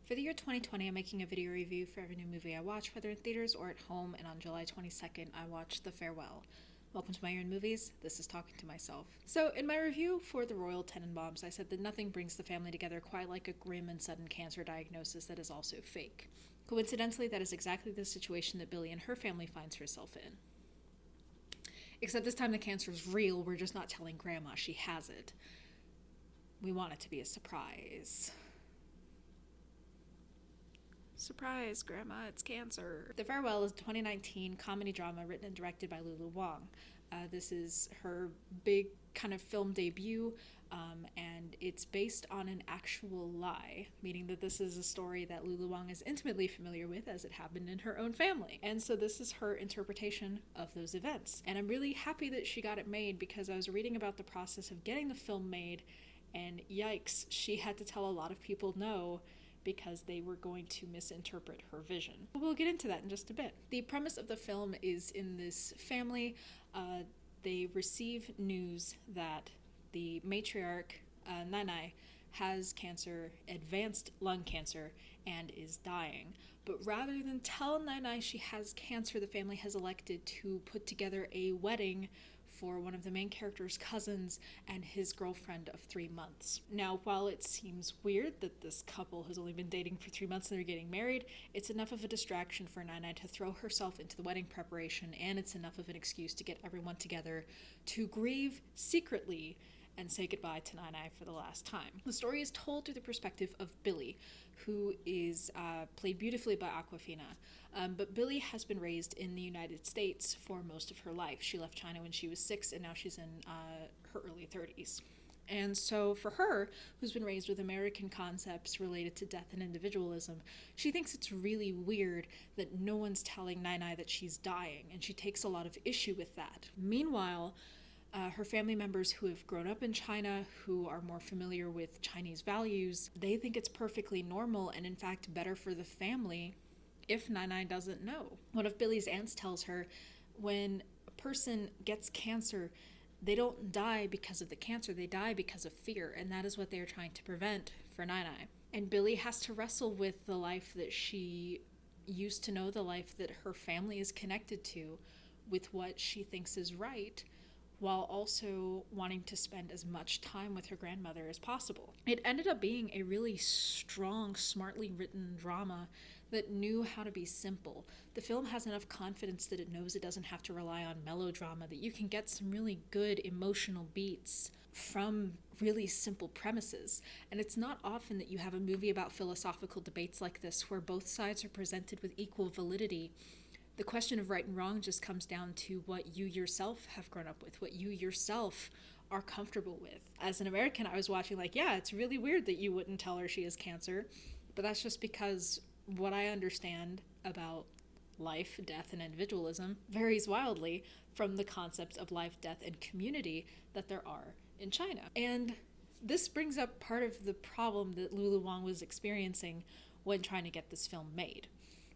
For the year 2020, I'm making a video review for every new movie I watch, whether in theaters or at home, and on July 22nd, I watched The Farewell. Welcome to my year in movies. This is Talking to Myself. So, in my review for The Royal Tenenbaums, I said that nothing brings the family together quite like a grim and sudden cancer diagnosis that is also fake. Coincidentally, that is exactly the situation that Billy and her family finds herself in. Except this time the cancer is real, we're just not telling Grandma she has it. We want it to be a surprise. Surprise, Grandma, it's cancer. The Farewell is a 2019 comedy drama written and directed by Lulu Wang. This is her big kind of film debut, and it's based on an actual lie, meaning that this is a story that Lulu Wang is intimately familiar with as it happened in her own family. And so this is her interpretation of those events. And I'm really happy that she got it made because I was reading about the process of getting the film made, and yikes, she had to tell a lot of people no because they were going to misinterpret her vision. We'll get into that in just a bit. The premise of the film is in this family, they receive news that the matriarch, Nanai, has cancer, advanced lung cancer, and is dying. But rather than tell Nanai she has cancer, the family has elected to put together a wedding for one of the main character's cousins and his girlfriend of 3 months. Now, while it seems weird that this couple has only been dating for 3 months and they're getting married, it's enough of a distraction for Nana to throw herself into the wedding preparation, and it's enough of an excuse to get everyone together to grieve secretly and say goodbye to Nana for the last time. The story is told through the perspective of Billy, who is played beautifully by Awkwafina. But Billy has been raised in the United States for most of her life. She left China when she was 6, and now she's in her early 30s. And so for her, who's been raised with American concepts related to death and individualism, she thinks it's really weird that no one's telling Nai that she's dying, and she takes a lot of issue with that. Meanwhile, her family members who have grown up in China, who are more familiar with Chinese values, they think it's perfectly normal and in fact better for the family if Nai doesn't know. One of Billy's aunts tells her when a person gets cancer, they don't die because of the cancer, they die because of fear, and that is what they are trying to prevent for Nai. And Billy has to wrestle with the life that she used to know, the life that her family is connected to, with what she thinks is right, while also wanting to spend as much time with her grandmother as possible. It ended up being a really strong, smartly written drama that knew how to be simple. The film has enough confidence that it knows it doesn't have to rely on melodrama, that you can get some really good emotional beats from really simple premises. And it's not often that you have a movie about philosophical debates like this where both sides are presented with equal validity. The question of right and wrong just comes down to what you yourself have grown up with, what you yourself are comfortable with. As an American, I was watching like, yeah, it's really weird that you wouldn't tell her she has cancer, but that's just because what I understand about life, death, and individualism varies wildly from the concepts of life, death, and community that there are in China. And this brings up part of the problem that Lulu Wang was experiencing when trying to get this film made.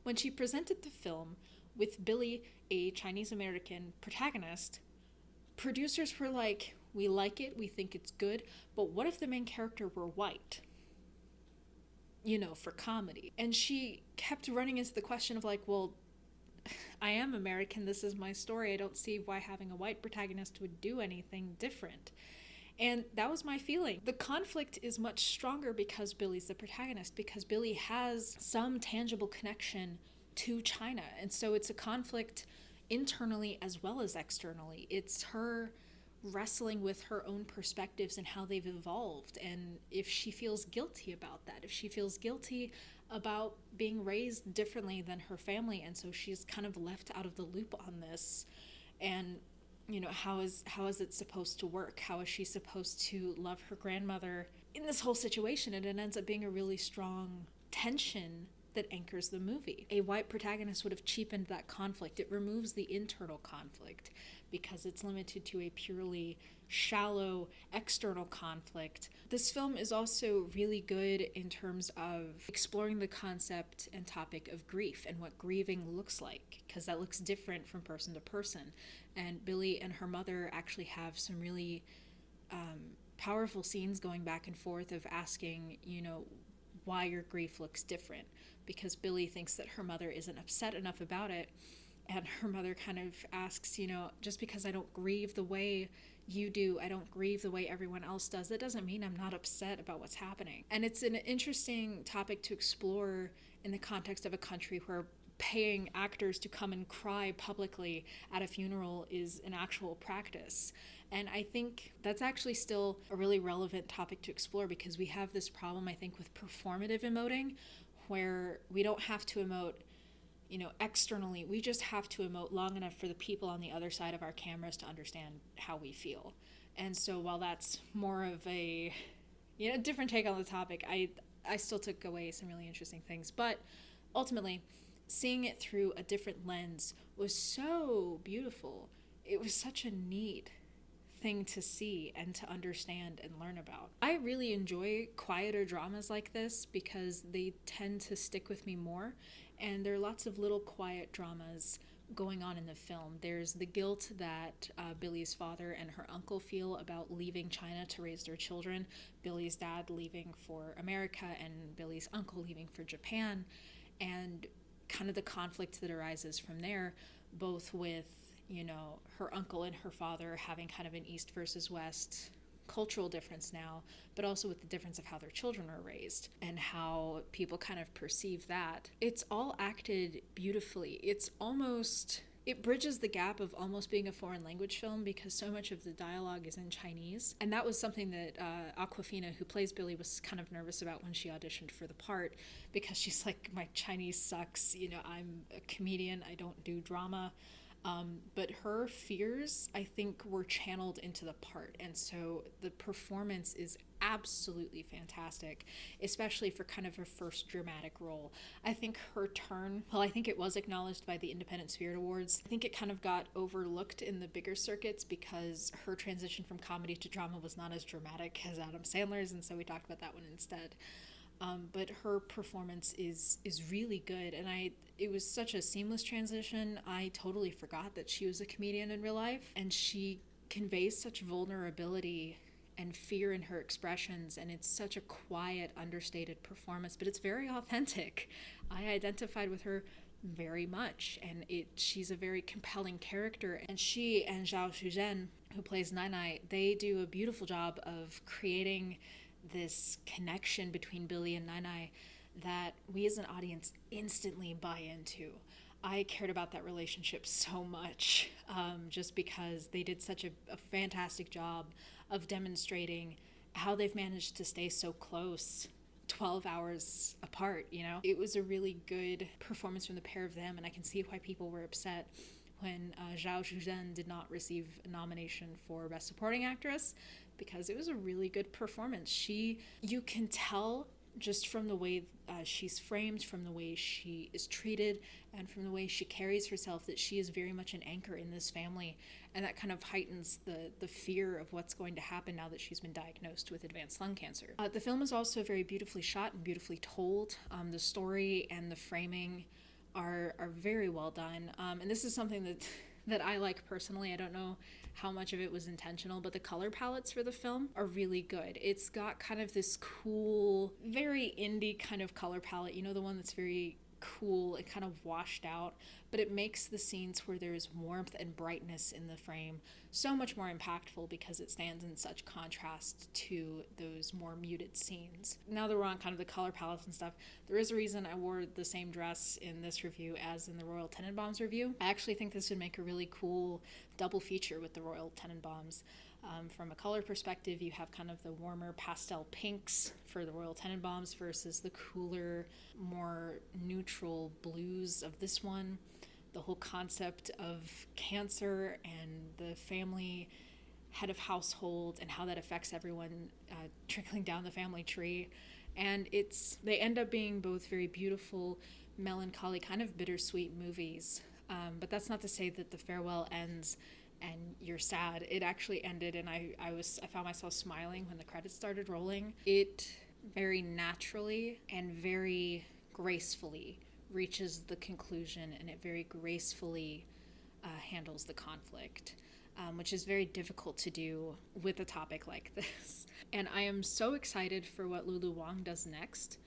When she presented the film with Billy, a Chinese American protagonist, producers were like, we like it, we think it's good, but what if the main character were white? You know, for comedy. And she kept running into the question of like, well, I am American, this is my story, I don't see why having a white protagonist would do anything different. And that was my feeling. The conflict is much stronger because Billy's the protagonist, because Billy has some tangible connection to China. And so it's a conflict internally as well as externally. It's her wrestling with her own perspectives and how they've evolved, and if she feels guilty about that, if she feels guilty about being raised differently than her family, and so she's kind of left out of the loop on this. And you know, how is it supposed to work? How is she supposed to love her grandmother in this whole situation? And it ends up being a really strong tension that anchors the movie. A white protagonist would have cheapened that conflict. It removes the internal conflict because it's limited to a purely shallow external conflict. This film is also really good in terms of exploring the concept and topic of grief and what grieving looks like, because that looks different from person to person. And Billy and her mother actually have some really powerful scenes going back and forth of asking, you know, why your grief looks different, because Billy thinks that her mother isn't upset enough about it. And her mother kind of asks, just because I don't grieve the way you do, I don't grieve the way everyone else does, that doesn't mean I'm not upset about what's happening. And it's an interesting topic to explore in the context of a country where paying actors to come and cry publicly at a funeral is an actual practice. And I think that's actually still a really relevant topic to explore, because we have this problem, I think, with performative emoting, where we don't have to emote externally. We just have to emote long enough for the people on the other side of our cameras to understand how we feel. And so while that's more of a different take on the topic, I still took away some really interesting things. But ultimately, seeing it through a different lens was so beautiful. It was such a neat thing to see and to understand and learn about. I really enjoy quieter dramas like this because they tend to stick with me more, and there are lots of little quiet dramas going on in the film. There's the guilt that Billy's father and her uncle feel about leaving China to raise their children, Billy's dad leaving for America and Billy's uncle leaving for Japan, and kind of the conflict that arises from there, both with her uncle and her father having kind of an East versus West cultural difference now, but also with the difference of how their children are raised and how people kind of perceive that. It's all acted beautifully. It bridges the gap of almost being a foreign language film, because so much of the dialogue is in Chinese. And that was something that Awkwafina, who plays Billy, was kind of nervous about when she auditioned for the part, because she's like, my Chinese sucks, I'm a comedian, I don't do drama. But her fears, I think, were channeled into the part. And so the performance is absolutely fantastic, especially for kind of her first dramatic role. I think her turn, I think it was acknowledged by the Independent Spirit Awards. I think it kind of got overlooked in the bigger circuits because her transition from comedy to drama was not as dramatic as Adam Sandler's, and so we talked about that one instead. But her performance is really good, and it was such a seamless transition. I totally forgot that she was a comedian in real life, and she conveys such vulnerability and fear in her expressions, and it's such a quiet, understated performance, but it's very authentic. I identified with her very much, and she's a very compelling character, and she and Zhao Shuzhen, who plays Nai Nai, they do a beautiful job of creating this connection between Billy and Nai Nai that we as an audience instantly buy into. I cared about that relationship so much, just because they did such a fantastic job of demonstrating how they've managed to stay so close 12 hours apart, It was a really good performance from the pair of them, and I can see why people were upset when Zhao Shuzhen did not receive a nomination for Best Supporting Actress, because it was a really good performance. You can tell just from the way she's framed, from the way she is treated, and from the way she carries herself, that she is very much an anchor in this family, and that kind of heightens the fear of what's going to happen now that she's been diagnosed with advanced lung cancer. The film is also very beautifully shot and beautifully told. The story and the framing are very well done, and this is something that I like personally. I don't know how much of it was intentional, but the color palettes for the film are really good. It's got kind of this cool, very indie kind of color palette, the one that's very cool and kind of washed out, but it makes the scenes where there's warmth and brightness in the frame so much more impactful, because it stands in such contrast to those more muted scenes. Now that we're on kind of the color palettes and stuff, there is a reason I wore the same dress in this review as in the Royal Tenenbaums review. I actually think this would make a really cool double feature with the Royal Tenenbaums. From a color perspective, you have kind of the warmer pastel pinks for the Royal Tenenbaums versus the cooler, more neutral blues of this one. The whole concept of cancer and the family head of household and how that affects everyone trickling down the family tree. And they end up being both very beautiful, melancholy, kind of bittersweet movies. But that's not to say that the farewell ends and you're sad. It actually ended, and I found myself smiling when the credits started rolling. It very naturally and very gracefully reaches the conclusion, and it very gracefully handles the conflict, which is very difficult to do with a topic like this. And I am so excited for what Lulu Wang does next.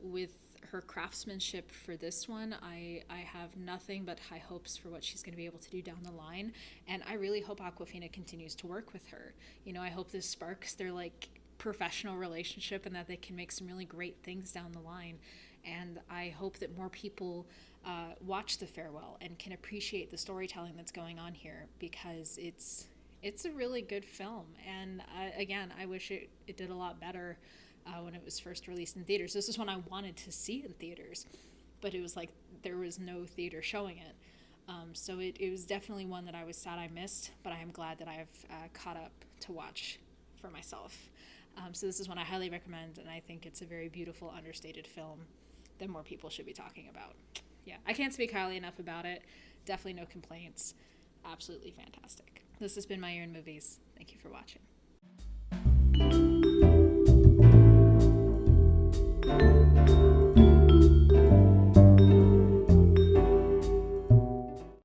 With her craftsmanship for this one, I have nothing but high hopes for what she's going to be able to do down the line, and I really hope Aquafina continues to work with her. You know, I hope this sparks their like professional relationship and that they can make some really great things down the line. And I hope that more people watch The Farewell and can appreciate the storytelling that's going on here, because it's a really good film. And again, I wish it did a lot better when it was first released in theaters. This is one I wanted to see in theaters, but it was like there was no theater showing it. So it was definitely one that I was sad I missed, but I am glad that I've caught up to watch for myself. So this is one I highly recommend, and I think it's a very beautiful, understated film that more people should be talking about. Yeah, I can't speak highly enough about it. Definitely no complaints. Absolutely fantastic. This has been My Year in Movies. Thank you for watching.